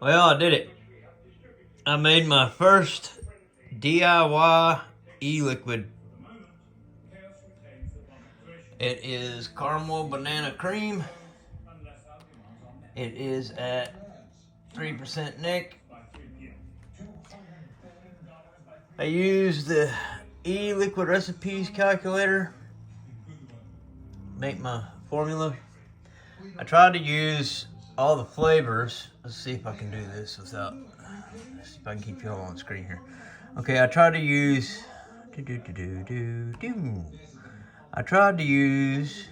Well, I did it. I made my first DIY e-liquid. It is caramel banana cream. It is at 3% Nick. I used the e-liquid recipes calculator to make my formula. I tried to use all the flavors. Let's see if I can do this without. Let's see if I can keep you all on screen here. Okay, I tried to use. I tried to use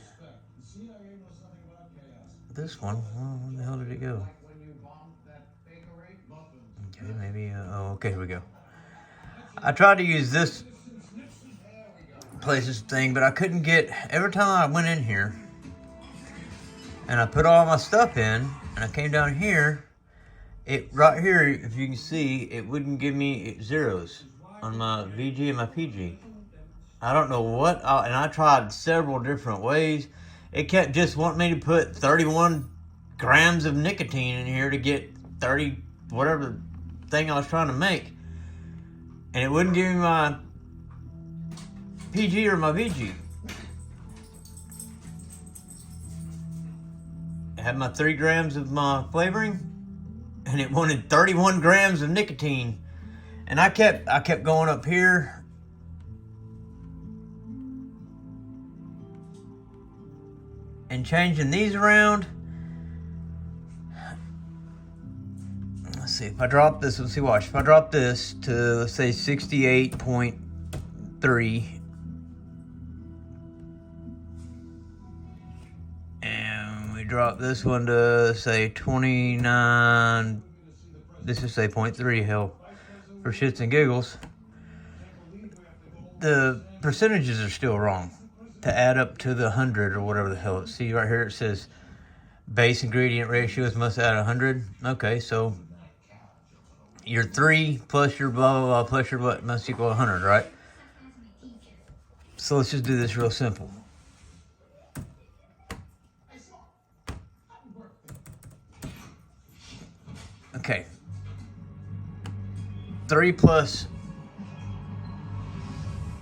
this one. Oh, where the hell did it go? Okay, maybe. Oh, okay, here we go. I tried to use this places thing, but I couldn't get. Every time I went in here and I put all my stuff in, and I came down here, it right here, if you can see, it wouldn't give me zeros on my VG and my PG. I don't know what, and I tried several different ways. It kept just wanting me to put 31 grams of nicotine in here to get 30, whatever thing I was trying to make. And it wouldn't give me my PG or my VG. I had my 3 grams of my flavoring, and it wanted 31 grams of nicotine. And I kept going up here and changing these around. Let's see, if I drop this, let's see, watch. If I drop this to, let's say, 68.3, and we drop this one to, say, 29, this is, say, 0.3, hell, for shits and giggles, the percentages are still wrong to add up to the 100 or whatever the hell. See right here, it says base ingredient ratios must add 100. Okay, so your 3 plus your blah, blah, blah, plus your what must equal 100, right? So let's just do this real simple. Okay. 3 plus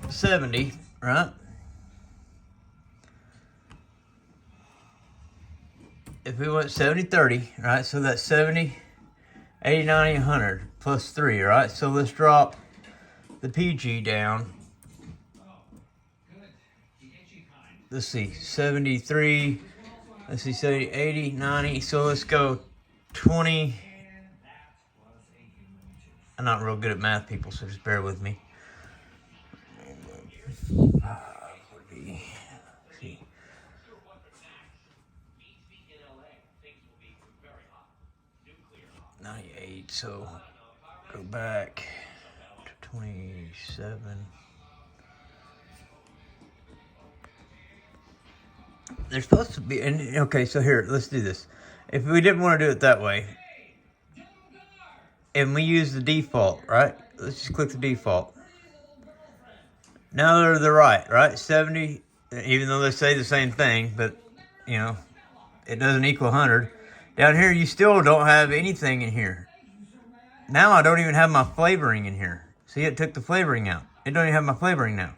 70, right? If we went 70-30, right? So that's 70, 80, 90, 100 plus 3, right? So let's drop the PG down. Let's see, 73, let's see, 70, 80, 90. So let's go 20. I'm not real good at math, people, so just bear with me. See. 98, so go back to 27. There's supposed to be, and okay, so here, let's do this. If we didn't want to do it that way, and we use the default, right? Let's just click the default. Now they're the right? 70, even though they say the same thing, but, you know, it doesn't equal 100. Down here, you still don't have anything in here. Now I don't even have my flavoring in here. See, it took the flavoring out. It don't even have my flavoring now.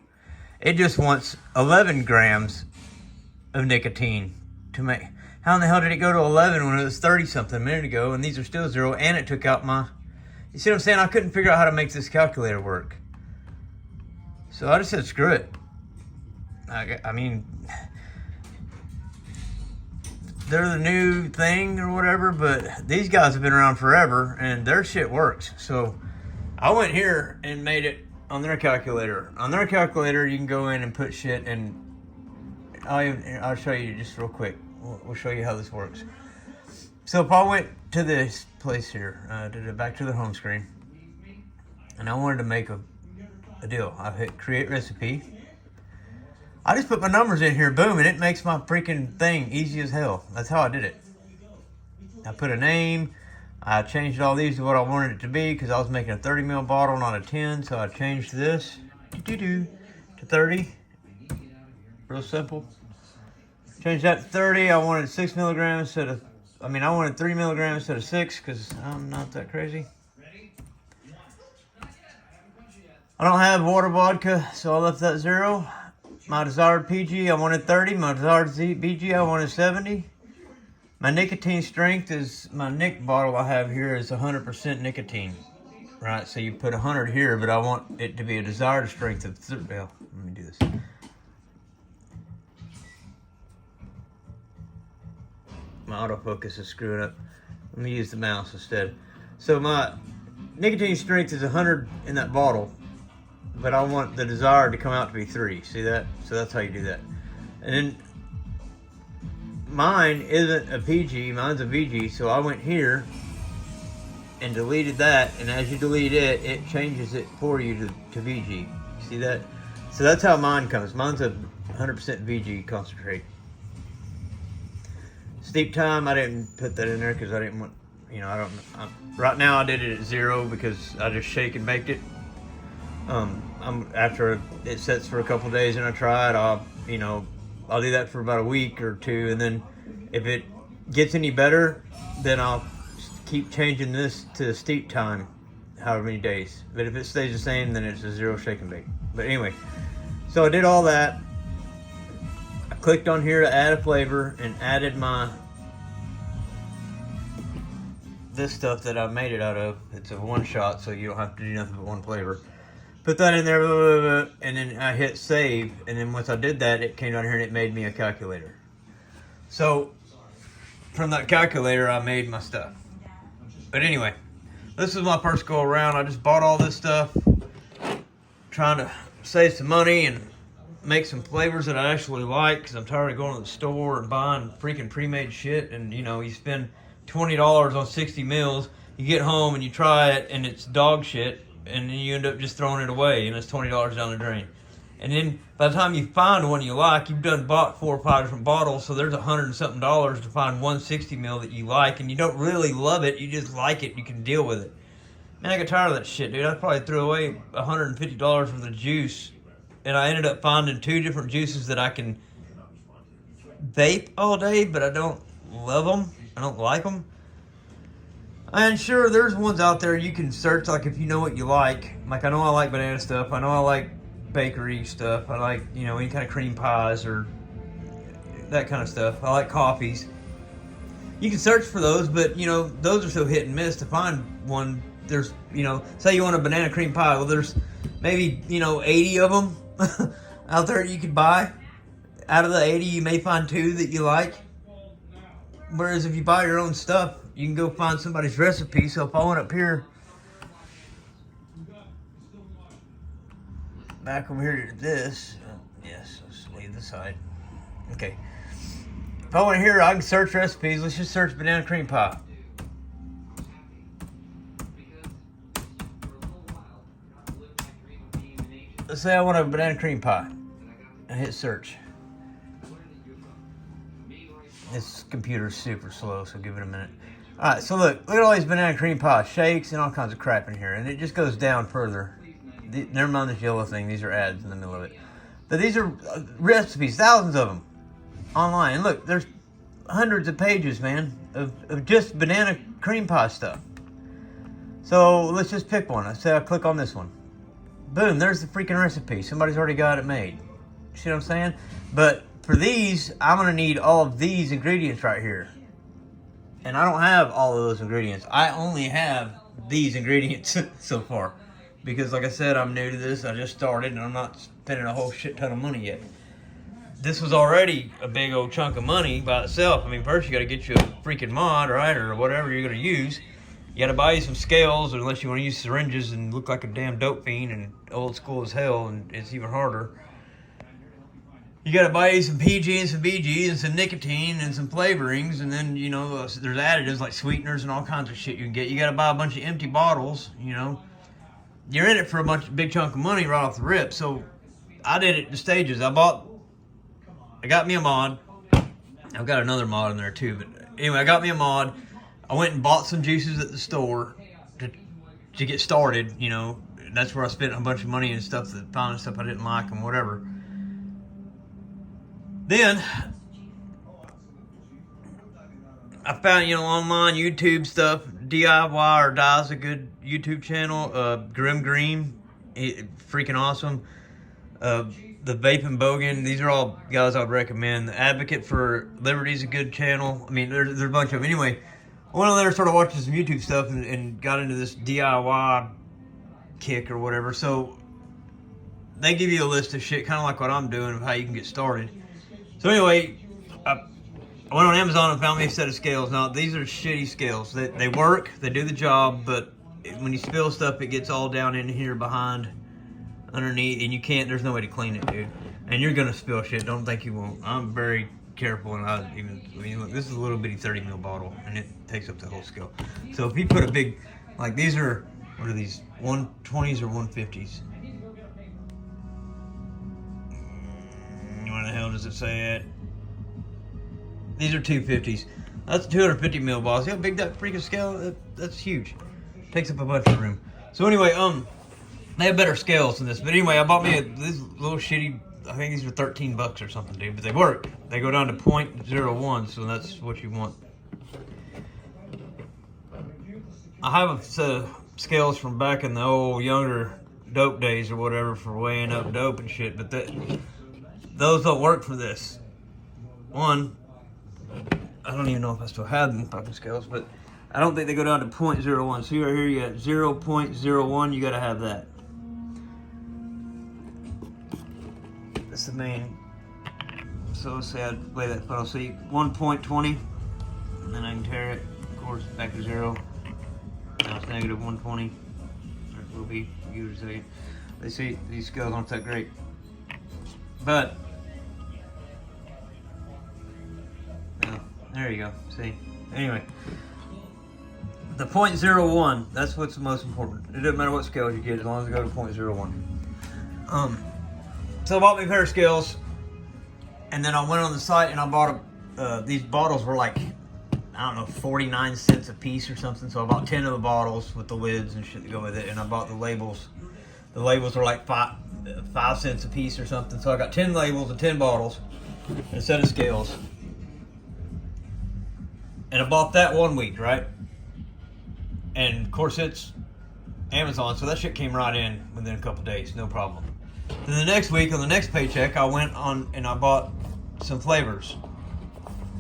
It just wants 11 grams of nicotine to make. How in the hell did it go to 11 when it was 30-something a minute ago, and these are still 0, and it took out my... You see what I'm saying? I couldn't figure out how to make this calculator work. So I just said, screw it. I mean, they're the new thing or whatever, but these guys have been around forever, and their shit works. So I went here and made it on their calculator. On their calculator, you can go in and put shit, and I'll show you just real quick. We'll show you how this works. So if I went to this place here, back to the home screen, and I wanted to make a deal, I hit create recipe. I just put my numbers in here, boom, and it makes my freaking thing easy as hell. That's how I did it. I put a name. I changed all these to what I wanted it to be because I was making a 30 ml bottle, not a 10. So I changed this to 30. Real simple. Changed that to 30. I wanted 6 milligrams instead of I mean, I wanted 3 milligrams instead of 6 because I'm not that crazy. I don't have water vodka, so I left that 0. My desired PG, I wanted 30. My desired BG, I wanted 70. My nicotine strength is, my Nic bottle I have here is 100% nicotine. Right, so you put 100 here, but I want it to be a desired strength of, well, let me do this. My autofocus is screwing up. Let me use the mouse instead. So my nicotine strength is 100 in that bottle, but I want the desired to come out to be 3. See that? So that's how you do that. And then mine isn't a PG, mine's a VG, so I went here and deleted that, and as you delete it, it changes it for you to VG. See that? So that's how mine comes. Mine's a 100% VG concentrate. Steep time, I didn't put that in there because I didn't want, you know, right now I did it at 0 because I just shake and baked it. After it sets for a couple days and I try it, I'll do that for about a week or 2, and then if it gets any better, then I'll keep changing this to steep time, however many days. But if it stays the same, then it's a 0 shake and bake. But anyway, so I did all that. I clicked on here to add a flavor and added this stuff that I made it out of. It's a 1-shot, so you don't have to do nothing but 1 flavor. Put that in there, blah, blah, blah, and then I hit save, and then once I did that, it came down here and it made me a calculator. So from that calculator, I made my stuff. But anyway, this is my first go around. I just bought all this stuff, trying to save some money and make some flavors that I actually like, because I'm tired of going to the store and buying freaking pre-made shit. And you know, you spend $20 on 60 mils, you get home and you try it and it's dog shit, and then you end up just throwing it away and it's $20 down the drain. And then by the time you find one you like, you've done bought 4 or 5 different bottles, so there's $100 and something to find one 60 mil that you like, and you don't really love it, you just like it, you can deal with it. Man, I got tired of that shit, dude. I probably threw away $150 worth of juice, and I ended up finding 2 different juices that I can vape all day, but I don't love them. I don't like them. And sure, there's ones out there you can search, like if you know what you like. Like, I know I like banana stuff. I know I like bakery stuff. I like, you know, any kind of cream pies or that kind of stuff. I like coffees. You can search for those, but, you know, those are so hit and miss. To find one, there's, you know, say you want a banana cream pie. Well, there's maybe, you know, 80 of them out there you could buy. Out of the 80, you may find 2 that you like. Whereas if you buy your own stuff, you can go find somebody's recipe. So if I went up here, back over here to this, yes, let's leave the side. Okay. If I went here, I can search recipes. Let's just search banana cream pie. Let's say I want a banana cream pie. I hit search. This computer's super slow, so give it a minute. Alright, so look at all these banana cream pie shakes and all kinds of crap in here, and it just goes down further. Never mind this yellow thing, these are ads in the middle of it. But these are recipes, thousands of them, online. And look, there's hundreds of pages, man, of just banana cream pie stuff. So let's just pick one. I say I click on this one. Boom, there's the freaking recipe. Somebody's already got it made. See what I'm saying? But for these, I'm going to need all of these ingredients right here. And I don't have all of those ingredients. I only have these ingredients so far. Because like I said, I'm new to this. I just started and I'm not spending a whole shit ton of money yet. This was already a big old chunk of money by itself. I mean, first you got to get you a freaking mod, right? Or whatever you're going to use. You got to buy you some scales, unless you want to use syringes and look like a damn dope fiend and old school as hell, and it's even harder. You got to buy you some PG and some BG and some nicotine and some flavorings, and then, you know, there's additives like sweeteners and all kinds of shit you can get. You got to buy a bunch of empty bottles, you know. You're in it for a big chunk of money right off the rip. So I did it in stages. I got me a mod. I've got another mod in there too, but anyway, I got me a mod. I went and bought some juices at the store to get started, you know. That's where I spent a bunch of money and stuff, finding stuff I didn't like and whatever. Then I found, online YouTube stuff. DIY or Die's a good YouTube channel. Grim Green, freaking awesome. The Vape and Bogan, these are all guys I'd recommend. The Advocate for Liberty is a good channel. I mean, there's a bunch of them. Anyway, I went on there, started watching some YouTube stuff, and got into this DIY kick or whatever. So they give you a list of shit, kind of like what I'm doing, of how you can get started. So anyway, I went on Amazon and found me a set of scales. Now, these are shitty scales. They work, they do the job, but when you spill stuff, it gets all down in here behind, underneath, and you can't, there's no way to clean it, dude. And you're gonna spill shit, don't think you won't. I'm very careful, and look, this is a little bitty 30 ml bottle, and it takes up the whole scale. So if you put a big, like these are, what are these, 120s or 150s? Where the hell does it say it? These are 250s. That's 250 ml bottles. See how big that freaking scale? That's huge. Takes up a bunch of room. So anyway, they have better scales than this. But anyway, I bought me this little shitty, I think these were 13 bucks or something, dude. But they work. They go down to 0.01, so that's what you want. I have a set of scales from back in the old younger dope days or whatever for weighing up dope and shit, but those don't work for this. One, I don't even know if I still have them fucking scales, but I don't think they go down to 0.01. So right here you got 0.01, you gotta have that. That's the main. So let's say I'd weigh that photo. See, 1.20, and then I can tear it, of course, back to 0. Now it's negative 120. Or it will be, give it a second. They see these scales aren't that great. But there you go. See? Anyway, the 0.01, that's what's the most important. It doesn't matter what scales you get as long as it goes to 0.01. So I bought me a pair of scales, and then I went on the site and I bought these bottles were like, I don't know, 49 cents a piece or something. So I bought 10 of the bottles with the lids and shit to go with it, and I bought the labels. The labels were like 5 cents a piece or something. So I got 10 labels and 10 bottles and a set of scales. And I bought that 1 week, right? And of course it's Amazon, so that shit came right in within a couple days, no problem. Then the next week, on the next paycheck, I went on and I bought some flavors.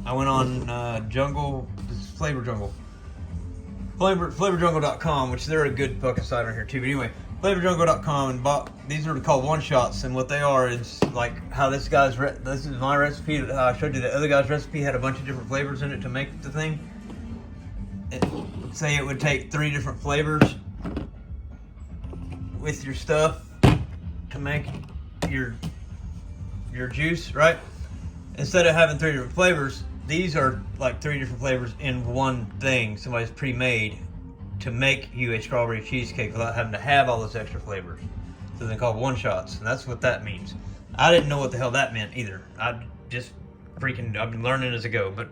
I went on flavorjungle.com, which they're a good fucking site on here too. But anyway, flavorjungle.com, and bought, these are called one shots, and what they are is like how this guy's, this is my recipe, how I showed you the other guy's recipe had a bunch of different flavors in it to make the thing. Say it would take 3 different flavors with your stuff to make your juice, right? Instead of having 3 different flavors, these are like 3 different flavors in one thing. Somebody's pre-made to make you a strawberry cheesecake without having to have all those extra flavors. So they're called one shots, and that's what that means. I didn't know what the hell that meant either. I've been learning as I go. But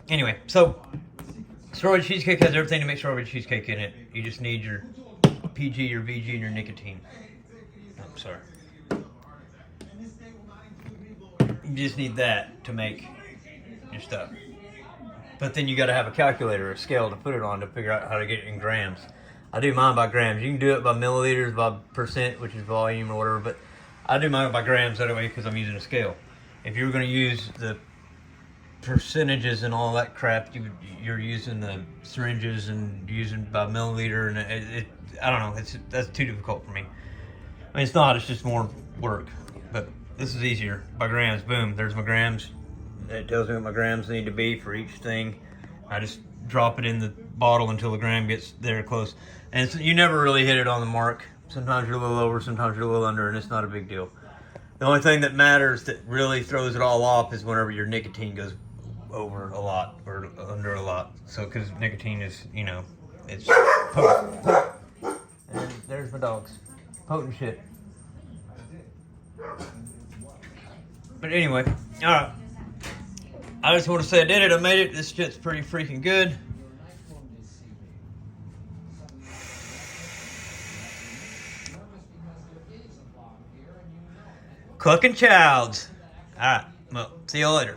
anyway, so strawberry cheesecake has everything to make strawberry cheesecake in it. You just need your PG, your VG, and your nicotine. I'm sorry. You just need that to make your stuff. But then you got to have a calculator, a scale to put it on to figure out how to get it in grams. I do mine by grams. You can do it by milliliters, by percent, which is volume or whatever, but I do mine by grams that way because I'm using a scale. If you were going to use the percentages and all that crap, you're using the syringes and using by milliliter, and I don't know, that's too difficult for me. I mean, it's not, it's just more work, but this is easier. By grams, boom, there's my grams. It tells me what my grams need to be for each thing. I just drop it in the bottle until the gram gets there close. And so you never really hit it on the mark. Sometimes you're a little over, sometimes you're a little under, and it's not a big deal. The only thing that matters that really throws it all off is whenever your nicotine goes over a lot or under a lot. So, because nicotine is, it's potent. And there's my dogs. Potent shit. But anyway, alright. I just want to say I did it. I made it. This shit's pretty freaking good. Cluckin Chouds. Alright, well, see you later.